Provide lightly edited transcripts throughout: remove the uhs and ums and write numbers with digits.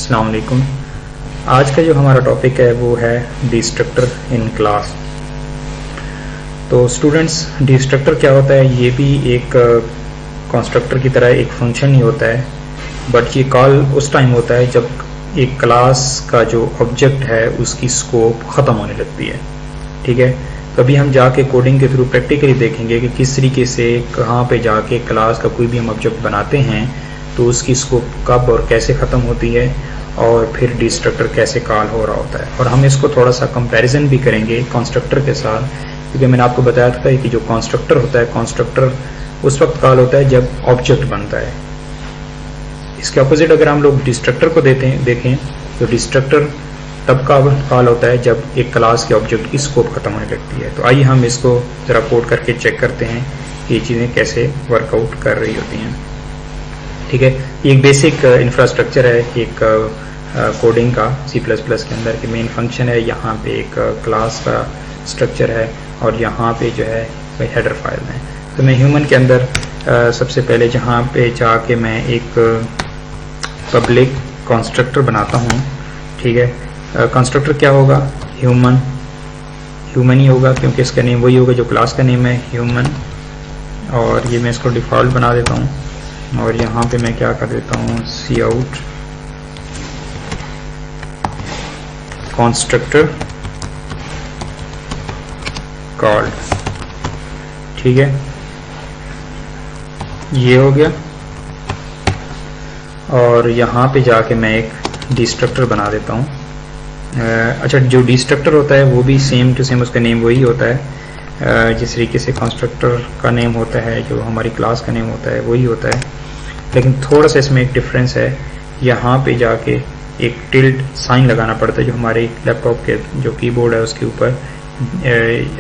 अस्सलाम वालेकुम। आज का जो हमारा टॉपिक है वो है डिस्ट्रक्टर इन क्लास। तो स्टूडेंट्स, डिस्ट्रक्टर क्या होता है? ये भी एक कंस्ट्रक्टर की तरह एक फंक्शन ही होता है, बट ये कॉल उस टाइम होता है जब एक क्लास का जो ऑब्जेक्ट है उसकी स्कोप ख़त्म होने लगती है। ठीक है, कभी हम जाके कोडिंग के थ्रू प्रैक्टिकली देखेंगे कि किस तरीके से कहाँ पे जाके क्लास का कोई भी हम ऑब्जेक्ट बनाते हैं तो उसकी स्कोप कब और कैसे ख़त्म होती है और फिर डिस्ट्रक्टर कैसे कॉल हो रहा होता है। और हम इसको थोड़ा सा कंपैरिजन भी करेंगे कंस्ट्रक्टर के साथ, क्योंकि मैंने आपको बताया था कि जो कंस्ट्रक्टर होता है, कंस्ट्रक्टर उस वक्त कॉल होता है जब ऑब्जेक्ट बनता है। इसके अपोजिट अगर हम लोग डिस्ट्रक्टर को देखें तो डिस्ट्रक्टर तब कॉल होता है जब एक क्लास के ऑब्जेक्ट की स्कोप खत्म होने लगती है। तो आइए हम इसको जरा कोड करके चेक करते हैं कि ये चीज़ें कैसे वर्कआउट कर रही होती हैं। ठीक है, ये एक बेसिक इंफ्रास्ट्रक्चर है एक कोडिंग का C++ के अंदर कि मेन फंक्शन है, यहाँ पे एक क्लास का स्ट्रक्चर है और यहाँ पे जो है हेडर फाइल है। तो मैं ह्यूमन के अंदर सबसे पहले जहाँ पे जाके मैं एक पब्लिक कंस्ट्रक्टर बनाता हूँ। ठीक है, कंस्ट्रक्टर क्या होगा? ह्यूमन ही होगा, क्योंकि इसका नेम वही होगा जो क्लास का नेम है, ह्यूमन। और ये मैं इसको डिफ़ॉल्ट बना देता हूँ और यहाँ पे मैं क्या कर देता हूँ, cout कंस्ट्रक्टर कॉल्ड। ठीक है, ये हो गया। और यहाँ पे जाके मैं एक डिस्ट्रक्टर बना देता हूँ। अच्छा, जो डिस्ट्रक्टर होता है वो भी सेम टू सेम उसका नेम वही होता है, जिस तरीके से कंस्ट्रक्टर का नेम होता है, जो हमारी क्लास का नेम होता है वही होता है, लेकिन थोड़ा सा इसमें एक डिफरेंस है। यहाँ पे जाके एक टिल्ड साइन लगाना पड़ता है, जो हमारे लैपटॉप के जो कीबोर्ड है उसके ऊपर,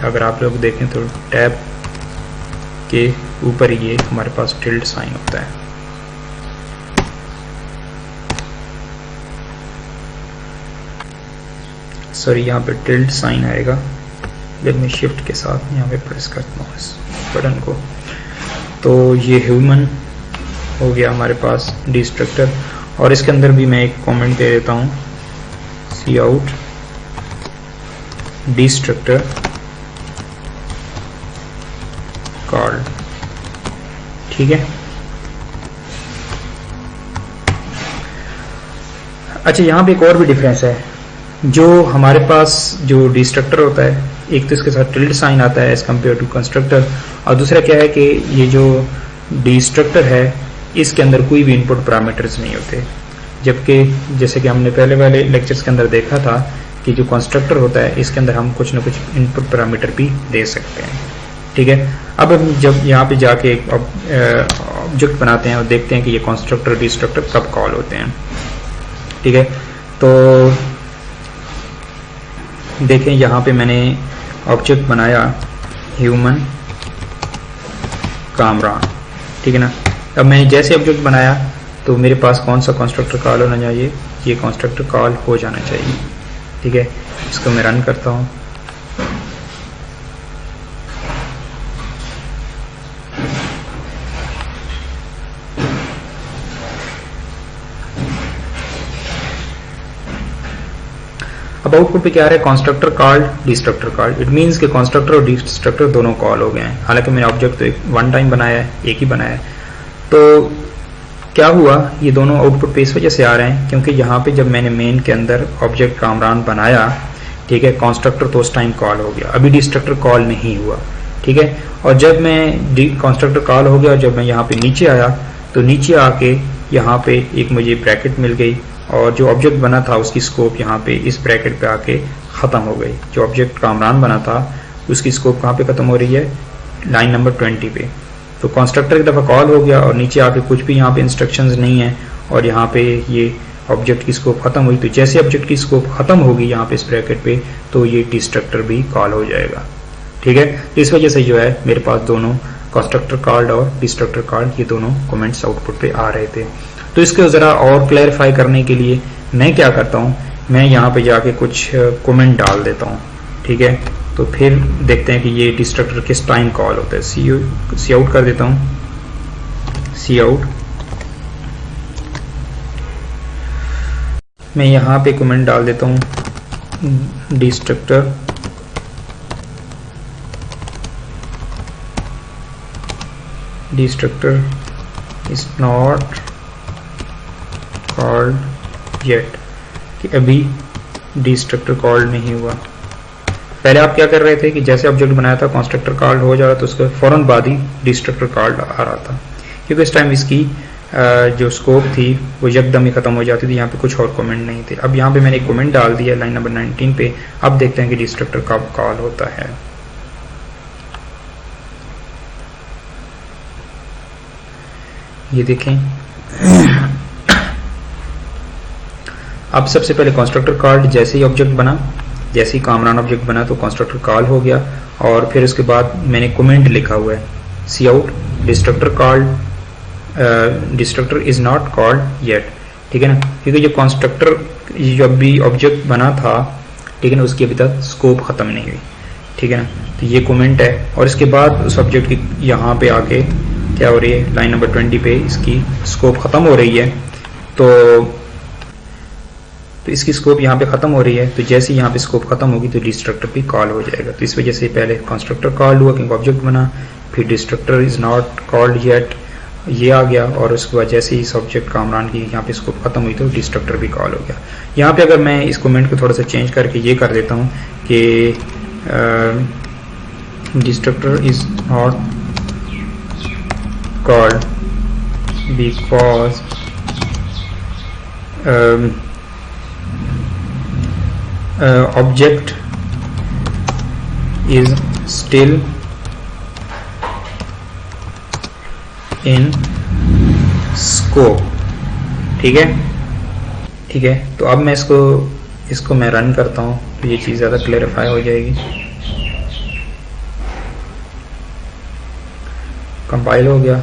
अगर आप लोग देखें तो टैब के ऊपर ये हमारे पास टिल्ड साइन होता है। सॉरी, यहाँ पे टिल्ड साइन आएगा जब मैं शिफ्ट के साथ यहाँ पे प्रेस करता हूँ इस बटन को। तो ये ह्यूमन हो गया हमारे पास डिस्ट्रक्टर, और इसके अंदर भी मैं एक कमेंट दे देता हूँ, cout डिस्ट्रक्टर कॉल्ड। ठीक है, अच्छा यहाँ पे एक और भी डिफरेंस है। जो हमारे पास जो डिस्ट्रक्टर होता है, एक तो इसके साथ टिल्ड साइन आता है एज कम्पेयर टू कंस्ट्रक्टर, और दूसरा क्या है कि ये जो डिस्ट्रक्टर है इसके अंदर कोई भी इनपुट पैरामीटर्स नहीं होते, जबकि जैसे कि हमने पहले वाले लेक्चर्स के अंदर देखा था कि जो कंस्ट्रक्टर होता है इसके अंदर हम कुछ ना कुछ इनपुट पैरामीटर भी दे सकते हैं। ठीक है, अब हम जब यहाँ पे जाके एक ऑब्जेक्ट बनाते हैं और देखते हैं कि ये कंस्ट्रक्टर डिस्ट्रक्टर कब कॉल होते हैं। ठीक है, तो देखें यहाँ पे मैंने ऑब्जेक्ट बनाया ह्यूमन कामरान। ठीक है ना, अब मैंने जैसे ऑब्जेक्ट बनाया तो मेरे पास कौन सा कंस्ट्रक्टर कॉल होना चाहिए? ये कंस्ट्रक्टर कॉल हो जाना चाहिए। ठीक है, इसको मैं रन करता हूँ। अब आउटपुट पे क्या आ रहा है? Constructor called, destructor called. It means कि कंस्ट्रक्टर और डिस्ट्रक्टर दोनों कॉल हो गए हैं। हालांकि मैंने ऑब्जेक्ट तो एक वन टाइम बनाया है, एक ही बनाया है। तो क्या हुआ, ये दोनों आउटपुट पे इस वजह से आ रहे हैं क्योंकि यहाँ पे जब मैंने मेन के अंदर ऑब्जेक्ट कामरान बनाया, ठीक है, कंस्ट्रक्टर तो उस टाइम कॉल हो गया, अभी डिस्ट्रक्टर कॉल नहीं हुआ। ठीक है, और जब मैं कंस्ट्रक्टर कॉल हो गया और जब मैं यहाँ पे नीचे आया तो नीचे आके यहाँ पे एक मुझे ब्रैकेट मिल गई और जो ऑब्जेक्ट बना था उसकी स्कोप यहाँ पे इस ब्रैकेट पे आके ख़त्म हो गई। जो ऑब्जेक्ट कामरान बना था उसकी स्कोप कहाँ पे ख़त्म हो रही है? लाइन नंबर 20 पे। तो कंस्ट्रक्टर एक दफ़ा कॉल हो गया और नीचे आके कुछ भी यहाँ पे इंस्ट्रक्शंस नहीं है और यहाँ पे ये ऑब्जेक्ट की स्कोप ख़त्म हुई। तो जैसे ऑब्जेक्ट की स्कोप ख़त्म होगी यहाँ पे इस ब्रैकेट पे, तो ये डिस्ट्रक्टर भी कॉल हो जाएगा। ठीक है, इस वजह से जो है मेरे पास दोनों कंस्ट्रक्टर कॉल्ड और डिस्ट्रक्टर कॉल्ड ये दोनों कमेंट्स आउटपुट पे आ रहे थे। तो इसको ज़रा और क्लैरिफाई करने के लिए मैं क्या करता हूँ, मैं यहाँ पे जाके कुछ कमेंट डाल देता हूँ। ठीक है, तो फिर देखते हैं कि ये डिस्ट्रक्टर किस टाइम कॉल होता है। सी आउट कर देता हूँ, सी आउट मैं यहाँ पे कमेंट डाल देता हूँ, destructor is not called yet, कि अभी डिस्ट्रक्टर कॉल्ड नहीं हुआ। पहले आप क्या कर रहे थे कि जैसे ऑब्जेक्ट बनाया था कंस्ट्रक्टर कॉल्ड हो जा रहा था, उसके फौरन बाद ही डिस्ट्रक्टर कॉल्ड आ रहा था, क्योंकि इस टाइम इसकी जो स्कोप थी वो एकदम ही खत्म हो जाती थी, यहाँ पे कुछ और कमेंट नहीं थे। अब यहाँ पे मैंने एक कमेंट डाल दिया लाइन नंबर 19 पे। अब देखते हैं कि डिस्ट्रक्टर कब कॉल होता है। ये देखें, अब सबसे पहले कंस्ट्रक्टर कॉल्ड, जैसे ही ऑब्जेक्ट बना, जैसे ही कामरान ऑब्जेक्ट बना तो कंस्ट्रक्टर कॉल हो गया, और फिर उसके बाद मैंने कमेंट लिखा हुआ है, C out destructor called, destructor is not called yet, ठीक है ना, क्योंकि जो कंस्ट्रक्टर जो अभी ऑब्जेक्ट बना था, ठीक है ना, उसकी अभी तक स्कोप खत्म नहीं हुई, ठीक है ना। तो ये कमेंट है, और इसके बाद उस ऑब्जेक्ट की यहाँ पे आके क्या हो रही है, लाइन नंबर 20 पे इसकी स्कोप खत्म हो रही है, तो इसकी स्कोप यहाँ पे खत्म हो रही है। तो जैसे यहाँ पे स्कोप खत्म होगी तो डिस्ट्रक्टर भी कॉल हो जाएगा। तो इस वजह से पहले कंस्ट्रक्टर कॉल हुआ क्योंकि ऑब्जेक्ट बना, फिर destructor is not called yet ये आ गया, और उसके बाद जैसे ही इस ऑब्जेक्ट कामरान की यहाँ पे स्कोप खत्म हुई तो डिस्ट्रक्टर भी कॉल हो गया। यहाँ पे अगर मैं इस कमेंट को थोड़ा सा चेंज करके ये कर देता हूँ कि destructor is not called because object is still in scope, ठीक है, ठीक है। तो अब मैं इसको मैं रन करता हूँ तो ये चीज़ ज़्यादा क्लेरिफाई हो जाएगी। कंपाइल हो गया,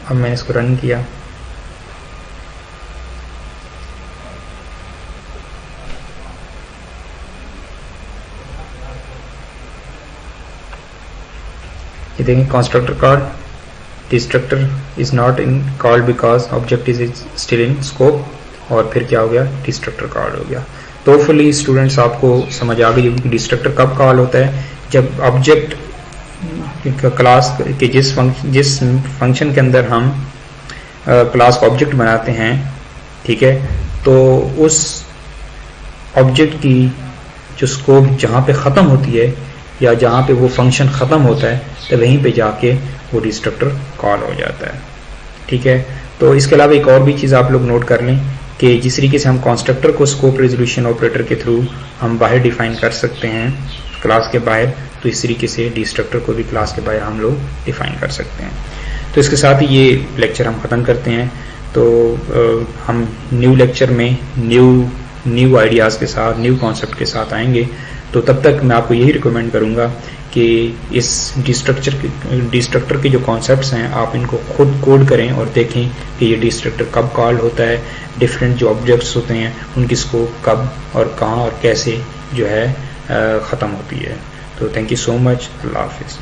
अब मैंने इसको रन किया, ये देखें constructor called, destructor is not in called because object is still in scope, और फिर क्या हो गया, डिस्ट्रक्टर कॉल्ड हो गया। तो होपफुली स्टूडेंट्स आपको समझ आ गई होगी कि डिस्ट्रक्टर कब कॉल होता है, जब ऑब्जेक्ट क्लास के जिस फंक्शन के अंदर हम क्लास का ऑब्जेक्ट बनाते हैं, ठीक है, तो उस ऑब्जेक्ट की जो स्कोप जहाँ पे ख़त्म होती है या जहाँ पे वो फंक्शन ख़त्म होता है तो वहीं पे जाके वो डिस्ट्रक्टर कॉल हो जाता है, ठीक है। तो इसके अलावा एक और भी चीज़ आप लोग नोट कर लें कि जिस तरीके से हम कंस्ट्रक्टर को स्कोप रेजोल्यूशन ऑपरेटर के थ्रू हम बाहर डिफाइन कर सकते हैं क्लास के बाहर, तो इस तरीके से डिस्ट्रक्टर को भी क्लास के बाहर हम लोग डिफाइन कर सकते हैं। तो इसके साथ ही ये लेक्चर हम ख़त्म करते हैं। तो हम न्यू लेक्चर में न्यू आइडियाज़ के साथ, न्यू कॉन्सेप्ट के साथ आएंगे। तो तब तक मैं आपको यही रिकमेंड करूंगा कि इस डिस्ट्रक्टर के जो कॉन्सेप्ट्स हैं आप इनको खुद कोड करें और देखें कि ये डिस्ट्रक्टर कब कॉल होता है, डिफरेंट जो ऑब्जेक्ट्स होते हैं उनकी स्कोप कब और कहाँ और कैसे जो है ख़त्म होती है। तो थैंक यू सो मच, अल्लाह हाफिज़।